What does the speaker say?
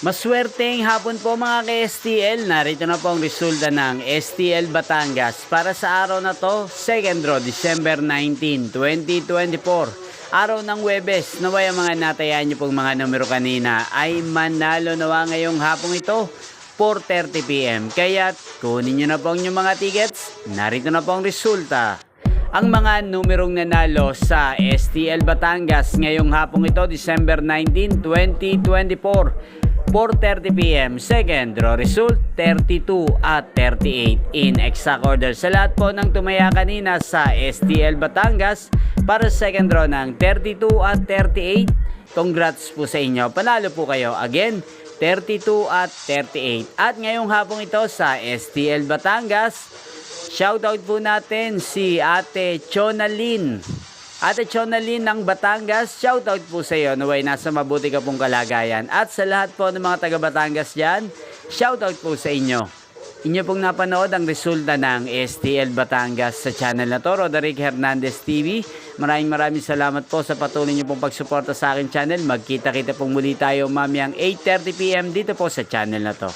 Maswerteng hapon po mga ka-STL. Narito na po ang resulta ng STL Batangas para sa araw na to, second draw, December 19, 2024. Araw ng Huwebes. Naway ang mga natayaan nyo pong mga numero kanina ay manalo nawa ngayong hapong ito, 4:30 PM. Kaya kunin nyo na po ang inyong mga tickets. Narito na po ang resulta. Ang mga numerong nanalo sa STL Batangas ngayong hapong ito, December 19, 2024. 4:30 PM. Second draw result, 32 at 38 in exact order. Sa lahat po ng tumaya kanina sa STL Batangas para sa second draw ng 32 at 38, congrats po sa inyo. Panalo po kayo. Again, 32 at 38. At ngayong hapong ito sa STL Batangas, shoutout po natin si Ate Chonalyn. Ate Chonalyn ng Batangas, shoutout po sa iyo. Naway nasa mabuti ka pong kalagayan. At sa lahat po ng mga taga Batangas dyan, shoutout po sa inyo. Inyo pong napanood ang resulta ng STL Batangas sa channel na to, Roderick Hernandez TV. Maraming salamat po sa patuloy nyo pong pagsuporta sa akin channel. Magkita-kita pong muli tayo mamayang 8:30 PM dito po sa channel na to.